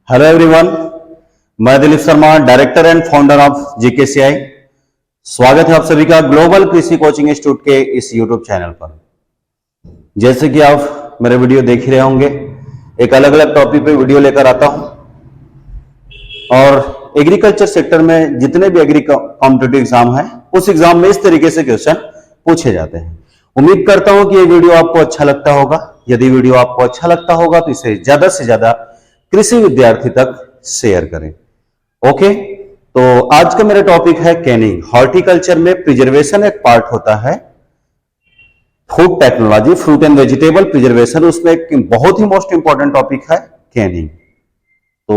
Hello everyone, मैं Dilip Sharma, director and founder of GKCI. स्वागत है आप सभी का ग्लोबल कृषि कोचिंग इंस्टीट्यूट के इस यूट्यूब चैनल पर। जैसे कि आप मेरे वीडियो देख ही रहे होंगे, एक अलग अलग टॉपिक पे वीडियो लेकर आता हूं और एग्रीकल्चर सेक्टर में जितने भी एग्री कॉम्पिटिटिव एग्जाम है उस एग्जाम में इस तरीके से क्वेश्चन पूछे जाते हैं। उम्मीद करता हूं कि ये वीडियो आपको अच्छा लगता होगा। यदि वीडियो आपको अच्छा लगता होगा तो इसे ज्यादा से ज्यादा कृषि विद्यार्थी तक शेयर करें। ओके, तो आज का मेरा टॉपिक है कैनिंग। हॉर्टिकल्चर में प्रिजर्वेशन एक पार्ट होता है, food technology, fruit and vegetable preservation, उसमें एक बहुत ही मोस्ट इंपॉर्टेंट टॉपिक है कैनिंग। तो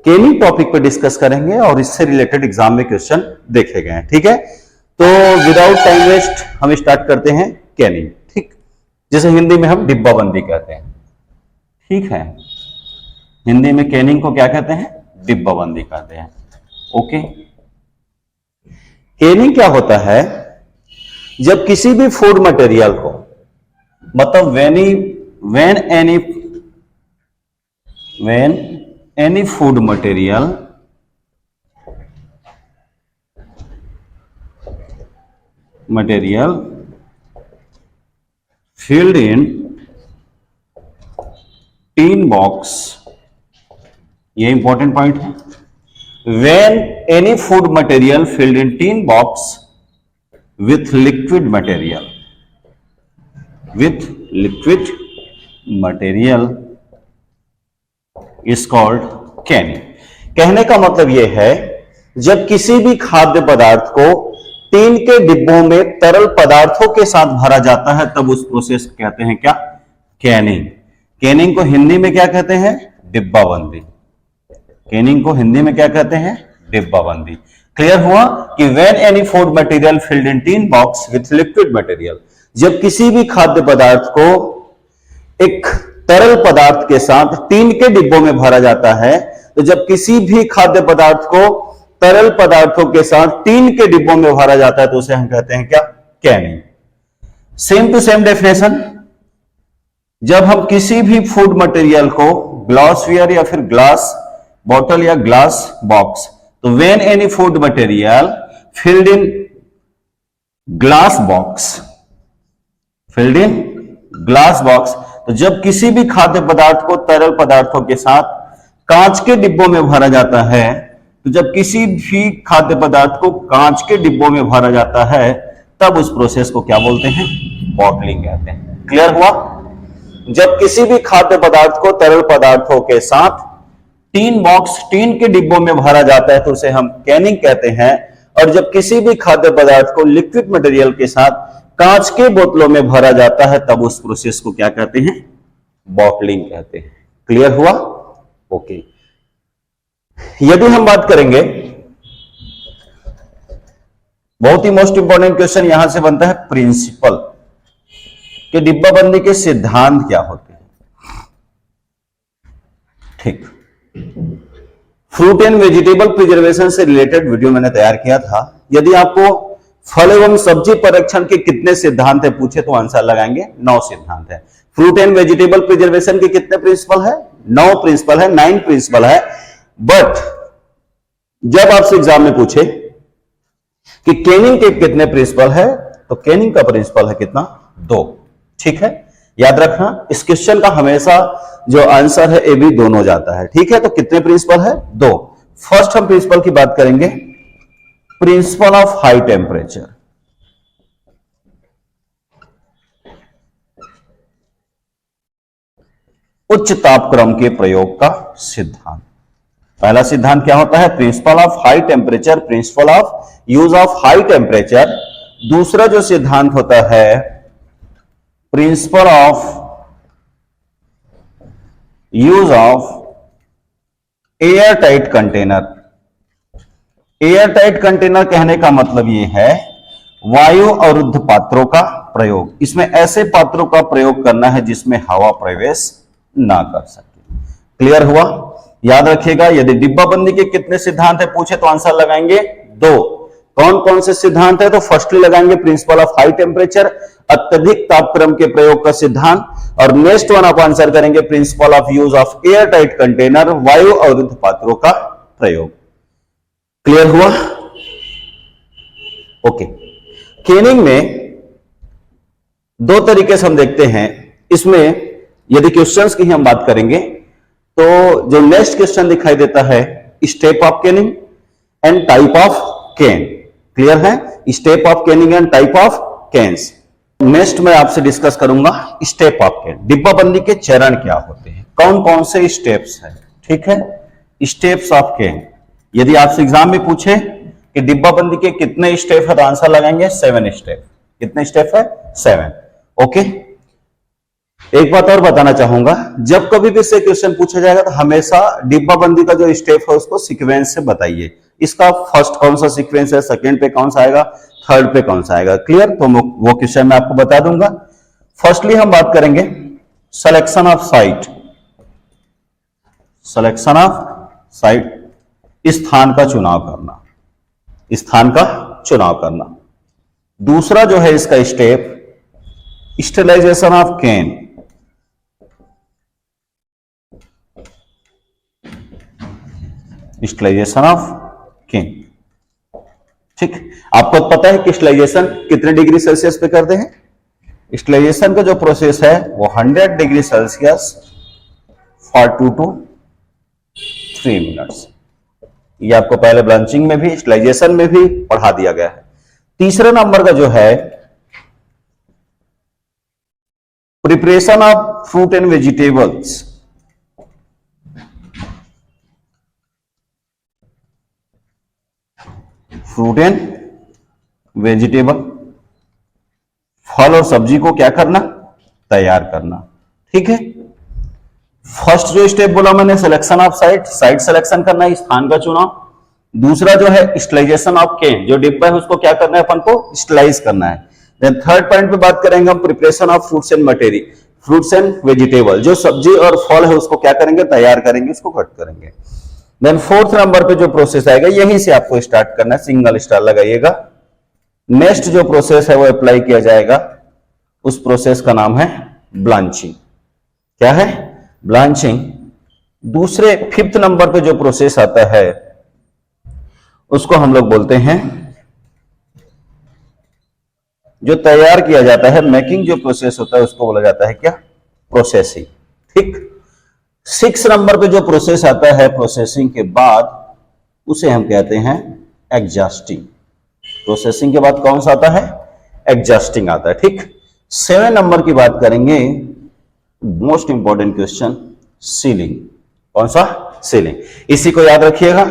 कैनिंग टॉपिक पे डिस्कस करेंगे और इससे रिलेटेड एग्जाम में क्वेश्चन देखे गए हैं। ठीक है, तो विदाउट टाइम वेस्ट हम स्टार्ट करते हैं कैनिंग। ठीक, जैसे हिंदी में हम डिब्बाबंदी कहते हैं। ठीक है, हिंदी में कैनिंग को क्या कहते हैं? डिब्बाबंदी कहते हैं। ओके, कैनिंग क्या होता है? जब किसी भी फूड मटेरियल को, मतलब when any food material filled in tin box, ये इंपॉर्टेंट पॉइंट है। When any food material filled in tin box with liquid material is called canning। कहने का मतलब यह है, जब किसी भी खाद्य पदार्थ को टीन के डिब्बों में तरल पदार्थों के साथ भरा जाता है तब उस प्रोसेस को कहते हैं क्या? कैनिंग। कैनिंग को हिंदी में क्या कहते हैं? डिब्बाबंदी। कैनिंग को हिंदी में क्या कहते हैं? डिब्बाबंदी। क्लियर हुआ कि when any food material filled in tin box with liquid material, जब किसी भी खाद्य पदार्थ को एक तरल पदार्थ के साथ टीन के डिब्बों में भरा जाता है, तो जब किसी भी खाद्य पदार्थ को तरल पदार्थों के साथ टीन के डिब्बों में भरा जाता है तो उसे हम कहते हैं क्या? Canning. Same to same definition, जब हम किसी भी फूड मटेरियल को ग्लासवेयर या फिर ग्लास बॉटल या ग्लास बॉक्स, तो when any food material filled in glass box, तो जब किसी भी खाद्य पदार्थ को तरल पदार्थों के साथ कांच के डिब्बों में भरा जाता है, तो जब किसी भी खाद्य पदार्थ को कांच के डिब्बों में भरा जाता है तब उस प्रोसेस को क्या बोलते हैं? बॉटलिंग कहते हैं। क्लियर हुआ? जब किसी भी खाद्य पदार्थ को तरल पदार्थों के साथ टीन के डिब्बों में भरा जाता है तो उसे हम कैनिंग कहते हैं, और जब किसी भी खाद्य पदार्थ को लिक्विड मटेरियल के साथ कांच के बोतलों में भरा जाता है तब उस प्रोसेस को क्या कहते हैं? बॉटलिंग कहते हैं। क्लियर हुआ? ओके, यदि हम बात करेंगे, बहुत ही मोस्ट इंपॉर्टेंट क्वेश्चन यहां से बनता है, प्रिंसिपल कि डिब्बाबंदी के सिद्धांत क्या होते हैं। ठीक, फ्रूट एंड वेजिटेबल प्रिजर्वेशन से रिलेटेड वीडियो मैंने तैयार किया था। यदि आपको फल एवं सब्जी संरक्षण के कितने सिद्धांत है पूछे तो आंसर लगाएंगे 9 सिद्धांत है। फ्रूट एंड वेजिटेबल प्रिजर्वेशन के कितने प्रिंसिपल है? 9 प्रिंसिपल है, 9 प्रिंसिपल है। बट जब आपसे एग्जाम में पूछे कि कैनिंग के कितने प्रिंसिपल है, तो कैनिंग का प्रिंसिपल है कितना? 2। ठीक है, याद रखना, इस क्वेश्चन का हमेशा जो आंसर है ए बी दोनों जाता है। ठीक है, तो कितने प्रिंसिपल है? 2। फर्स्ट हम प्रिंसिपल की बात करेंगे, प्रिंसिपल ऑफ हाई टेम्परेचर। उच्च तापक्रम के प्रयोग का सिद्धांत। पहला सिद्धांत क्या होता है? Principle of high temperature, principle of use of high temperature. दूसरा जो सिद्धांत होता है, principle of use of air tight container. Air tight container कहने का मतलब यह है वायु अवरुद्ध पात्रों का प्रयोग। इसमें ऐसे पात्रों का प्रयोग करना है जिसमें हवा प्रवेश ना कर सके। क्लियर हुआ? याद रखिएगा, यदि डिब्बाबंदी के कितने सिद्धांत है पूछे तो आंसर लगाएंगे 2। कौन कौन से सिद्धांत है? तो फर्स्टली लगाएंगे प्रिंसिपल ऑफ हाई टेम्परेचर, अत्यधिक तापक्रम के प्रयोग का सिद्धांत, और नेक्स्ट वन आप आंसर करेंगे principle of use of air tight container, वायु अवरुद्ध पात्रों का प्रयोग। क्लियर हुआ? ओके। केनिंग में दो तरीके से हम देखते हैं। इसमें यदि क्वेश्चंस की हम बात करेंगे तो जो नेक्स्ट क्वेश्चन दिखाई देता है, step of canning and type of can. Clear है? Step of canning and type of cans. Next मैं आपसे डिस्कस करूंगा स्टेप ऑफ केन, डिब्बाबंदी के चरण क्या होते हैं, कौन कौन से स्टेप्स हैं। ठीक है, स्टेप्स ऑफ केन। यदि आपसे एग्जाम में पूछे कि डिब्बाबंदी के कितने स्टेप है तो आंसर लगाएंगे 7 स्टेप। कितने स्टेप है? 7। ओके। एक बात और बताना चाहूंगा, जब कभी भी से क्वेश्चन पूछा जाएगा तो हमेशा डिब्बाबंदी का जो स्टेप है उसको सीक्वेंस से बताइए। इसका फर्स्ट कौन सा सीक्वेंस है, सेकंड पे कौन सा आएगा, थर्ड पे कौन सा आएगा। क्लियर? तो वो क्वेश्चन मैं आपको बता दूंगा। फर्स्टली हम बात करेंगे selection of site. Selection of site, स्थान का चुनाव करना, स्थान का चुनाव करना। दूसरा जो है इसका step, sterilisation of can. Sterilisation of can. ठीक, आपको पता है कि स्टेरिलाइजेशन कितने डिग्री सेल्सियस पे करते हैं? स्टेरिलाइजेशन का जो प्रोसेस है वो 100 degree Celsius for 2 to 3 minutes. ये आपको पहले ब्लांचिंग में भी, स्टेरिलाइजेशन में भी पढ़ा दिया गया है। तीसरे नंबर का जो है preparation of fruit and vegetables. Fruit and vegetable, फल और सब्जी को क्या करना? तैयार करना। ठीक है। फर्स्ट जो स्टेप बोला मैंने, selection of site, site selection करना है, स्थान का चुनाव। दूसरा जो है स्टेरिलाइजेशन ऑफ केन, जो डिब्बा है उसको क्या करना है अपन को? स्टेरिलाइज करना है। देन थर्ड पॉइंट पे बात करेंगे हम preparation of fruits and material, fruits and vegetable, जो सब्जी और फल है उसको क्या करेंगे? तैयार करेंगे, उसको कट करेंगे। देन फोर्थ नंबर पे जो प्रोसेस आएगा यहीं से आपको स्टार्ट करना है, सिंगल स्टार लगाइएगा। नेक्स्ट जो प्रोसेस है वो अप्लाई किया जाएगा, उस प्रोसेस का नाम है ब्लांचिंग। क्या है? ब्लांचिंग। दूसरे फिफ्थ नंबर पे जो प्रोसेस आता है उसको हम लोग बोलते हैं, जो तैयार किया जाता है, मेकिंग जो प्रोसेस होता है उसको बोला जाता है क्या? प्रोसेसिंग। ठीक। 6 नंबर पे जो प्रोसेस आता है प्रोसेसिंग के बाद, उसे हम कहते हैं एग्जॉस्टिंग। प्रोसेसिंग के बाद कौन सा आता है? एग्जॉस्टिंग आता है। ठीक। 7 नंबर की बात करेंगे, मोस्ट इंपॉर्टेंट क्वेश्चन, सीलिंग। कौन सा? सीलिंग। इसी को याद रखिएगा।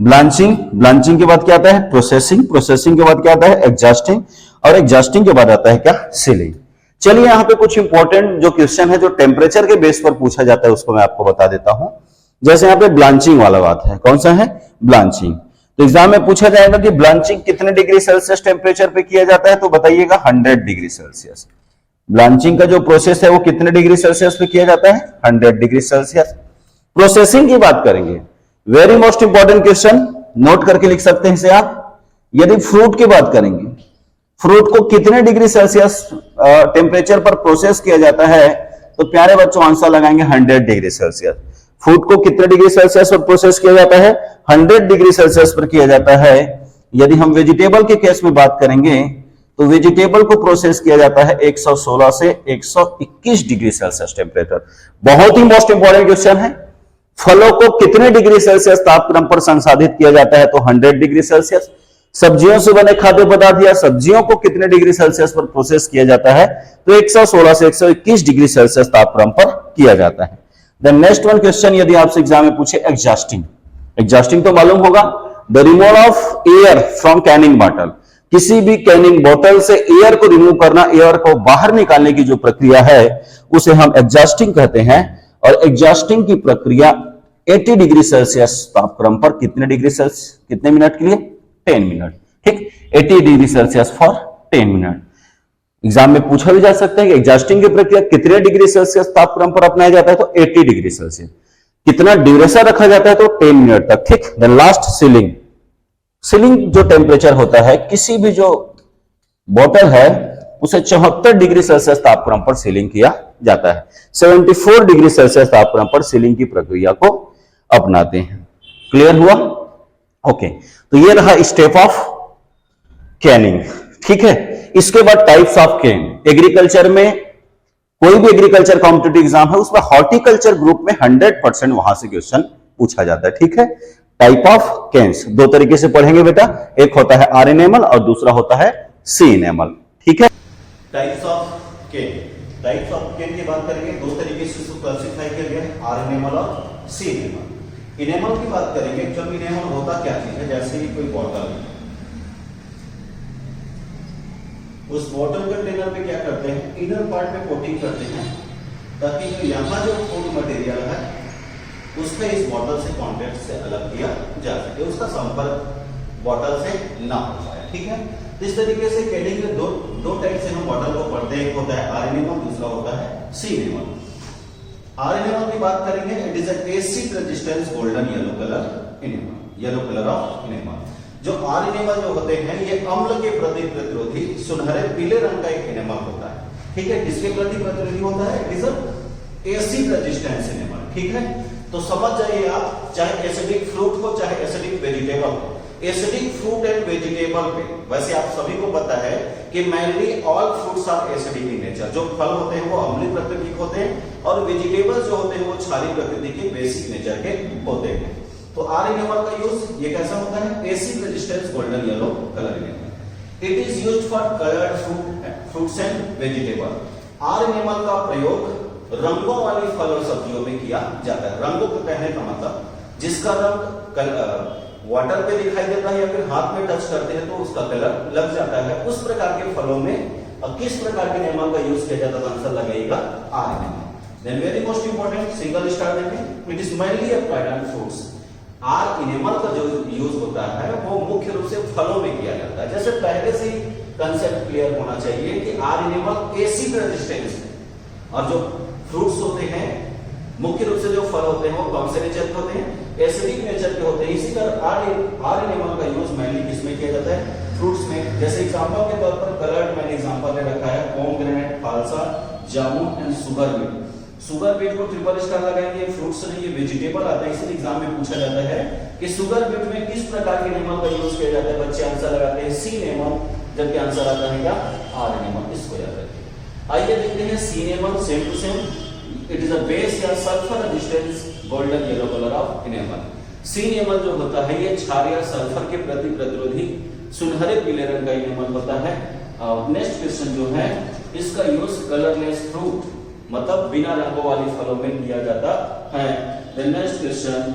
ब्लांचिंग, ब्लांचिंग के बाद क्या आता है? प्रोसेसिंग, प्रोसेसिंग के बाद क्या आता है? एग्जॉस्टिंग, और एग्जॉस्टिंग के बाद आता है क्या? सीलिंग। चलिए यहां पे कुछ इंपॉर्टेंट जो क्वेश्चन है जो टेम्परेचर के बेस पर पूछा जाता है उसको मैं आपको बता देता हूं। जैसे यहां पे ब्लांचिंग वाला बात है, कौन सा है? ब्लांचिंग। तो एग्जाम में पूछा जाएगा कि ब्लांचिंग कितने डिग्री सेल्सियस टेम्परेचर पे किया जाता है, तो बताइएगा 100 डिग्री सेल्सियस। ब्लांचिंग का जो प्रोसेस है वो कितने डिग्री सेल्सियस पे किया जाता है? 100 डिग्री सेल्सियस। प्रोसेसिंग की बात करेंगे, very most important question, note करके लिख सकते हैं इसे आप। यदि फ्रूट की बात करेंगे, फ्रूट को कितने डिग्री सेल्सियस टेम्परेचर पर प्रोसेस किया जाता है, तो प्यारे बच्चों आंसर लगाएंगे 100 डिग्री सेल्सियस। फ्रूट को कितने डिग्री सेल्सियस पर प्रोसेस किया जाता है? 100 डिग्री सेल्सियस पर किया जाता है। यदि हम वेजिटेबल के केस में बात करेंगे तो वेजिटेबल को प्रोसेस किया जाता है 116 से 121 डिग्री सेल्सियस टेम्परेचर। बहुत ही मोस्ट इंपॉर्टेंट क्वेश्चन है। फलों को कितने डिग्री सेल्सियस तापक्रम पर संसाधित किया जाता है, तो 100 डिग्री सेल्सियस। सब्जियों से बने खाद्य पदार्थ या सब्जियों को कितने डिग्री सेल्सियस पर प्रोसेस किया जाता है, तो 116 से 121 डिग्री सेल्सियस तापक्रम पर किया जाता है। देन नेक्स्ट वन क्वेश्चन, यदि आपसे एग्जाम में पूछे एग्जॉस्टिंग, एग्जॉस्टिंग तो मालूम होगा, the removal of air from Canning bottle. किसी भी कैनिंग बोतल से एयर को रिमूव करना, एयर को बाहर निकालने की जो प्रक्रिया है उसे हम एग्जॉस्टिंग कहते हैं। और एग्जॉस्टिंग की प्रक्रिया 80 डिग्री सेल्सियस तापक्रम पर कितने डिग्री सेल्सियस, कितने मिनट के लिए? 10 मिनट। ठीक, 80 degree Celsius for 10 minute. Exam में पूछा भी जा सकता है कि एग्जॉस्टिंग की प्रक्रिया कितने डिग्री सेल्सियस तापक्रम पर अपनाया जाता है, तो 80 डिग्री सेल्सियस। कितना ड्यूरेशन रखा जाता है, तो 10 मिनट तक। ठीक। Then last sealing. सीलिंग जो टेम्परेचर होता है, किसी भी जो बॉटल है उसे 74 डिग्री सेल्सियस तापक्रम पर सीलिंग किया जाता है। 74 डिग्री सेल्सियस तापक्रम पर सीलिंग की प्रक्रिया को अपनाते हैं। क्लियर हुआ? ओके, तो ये रहा स्टेप ऑफ कैनिंग। ठीक है, इसके बाद टाइप्स ऑफ कैन। एग्रीकल्चर में कोई भी एग्रीकल्चर कॉम्पिटिटिव एग्जाम है उसमें हॉर्टिकल्चर ग्रुप में 100% वहां से क्वेश्चन पूछा जाता है। ठीक है, टाइप ऑफ कैन्स दो तरीके से पढ़ेंगे बेटा, एक होता है आर एनेमल और दूसरा होता है सी एनेमल। ठीक है, types of can. Types of can की बात करेंगे, दो तरीके से इसको क्लासिफाई किया गया है, आर एनेमल और सी एनेमल। इनेमल की बात करेंगे, जब इनेमल होता क्या चीज है, जैसे ही कोई बॉटल, उस बॉटल कंटेनर पे क्या करते हैं, इनर पार्ट में कोटिंग करते हैं ताकि जो यहाँ जो फूड मटेरियल है उसका इस बॉटल से कॉन्टेक्ट से अलग किया जा सके, उसका संपर्क बॉटल से ना हो पाए। ठीक है, तो इस तरीके से कैनिंग में दो टाइप से हम बॉटल को पढ़ते हैं, एक होता है आर एनेमल, दूसरा होता है सी एनेमल। आर एनेमल की बात करेंगे, it is acid resistance golden yellow colour enamel, yellow colour of enamel. जो आर एनेमल जो होते हैं ये अम्ल के प्रति प्रतिरोधी सुनहरे पीले रंग का एक एनेमल होता है। ठीक है, किसके प्रति प्रतिरोधी होता है, it is acid resistance enamel. ठीक है, तो समझ जाइए आप, चाहे एसिडिक फ्रूट हो चाहे एसिडिक वेजिटेबल हो, एसिडिक फ्रूट एंड वेजिटेबल पे वैसे आप सभी को पता है कि mainly all fruits are acidic in nature. जो फल होते हैं वो अम्लीय प्रकृति के होते हैं और वेजिटेबल्स जो होते हैं वो क्षारीय प्रकृति के बेसिक नेचर के होते हैं। तो आर एनेमल का यूज ये कैसा होता है, acid resistance golden yellow colour enamel. It is used for coloured fruits and vegetable. R enamel का प्रयोग रंगों वाली फल और सब्जियों में किया जाता है। रंगों को कहने का मतलब जिसका रंग वाटर पे दिखाई देता है या फिर हाथ में टच करते हैं तो उसका कलर लग जाता है, उस प्रकार के फलों में किस प्रकार के एनेमल का यूज किया जाता है, आंसर लगेगा R enamel. Then very most important single star देंगे, it is mainly applied on fruits. R enamel का जो यूज होता है वो मुख्य रूप से फलों में किया जाता है। जैसे पहले से ही कंसेप्ट क्लियर होना चाहिए कि आर एनेमल एसिड रेजिस्टेंस है और जो फ्रूट्स होते हैं मुख्य रूप से जो फल होते हैं वो कौन से नेचर के होते हैं, एसिडिक नेचर के होते हैं। इसी तरह आर एनेमल का यूज मेनली किसमें किया जाता है, फ्रूट्स में। जैसे एग्जांपल के तौर पर कलर्ड मैंने एग्जांपल ले रखा है, pomegranate, phalsa, jamun and sugar beet. Sugar beet को ट्रिपल स्टार लगाएंगे, फ्रूट्स नहीं ये वेजिटेबल आता है, इसलिए एग्जाम में पूछा जाता है कि शुगर बीट में किस प्रकार के एनेमल का यूज किया जाता है। बच्चे आंसर लगाते हैं सी एनेमल, जबकि आंसर आता है क्या, आर एनेमल। इसको याद रखिए। आइए देखते हैं C enamel, same to same. It is a base या sulphur resistance golden yellow colour of enamel. C enamel जो होता है ये क्षार या सल्फर के प्रति प्रतिरोधी सुनहरे पीले रंग का एनेमल होता है। नेक्स्ट क्वेश्चन जो है, इसका यूज कलरलेस फ्रूट मतलब बिना रंगों वाली फलों में किया जाता है। द नेक्स्ट क्वेश्चन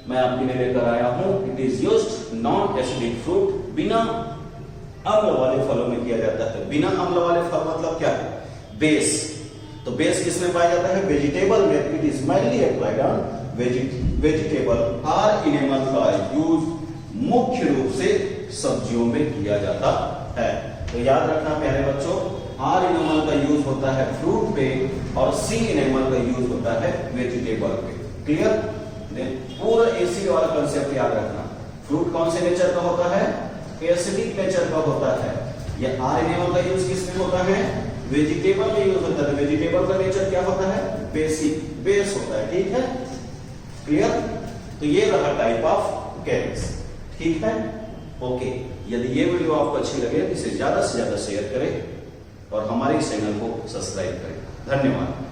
मैं आपके लिए लेकर आया हूं, it is used non acidic fruit, बिना अम्ल वाले फलों में किया जाता है। बिना अम्ल वाले फल मतलब क्या है, बेस। तो बेस किसमें पाया जाता है, वेजिटेबल में। It is mainly applied on vegetable. R enamel का यूज मुख्य रूप से सब्जियों में किया जाता है। तो याद रखना प्यारे बच्चों, आर एनेमल का यूज होता है फ्रूट पे और सी एनेमल का यूज होता है वेजिटेबल पे। क्लियर? पूरा एसिड वाला कंसेप्ट याद रखना। फ्रूट कौन से नेचर का होता है, एसिडिक नेचर का होता है। ये आर एनेमल का यूज किसमें होता है, वेजिटेबल में यूज होता है। वेजिटेबल का नेचर क्या होता है, बेसिक, बेस होता है। ठीक है, क्लियर? तो ये रहा टाइप ऑफ कैन्स। ठीक है, ओके। यदि ये वीडियो आपको अच्छी लगे तो इसे ज्यादा से ज्यादा शेयर करें और हमारे चैनल को सब्सक्राइब करें। धन्यवाद।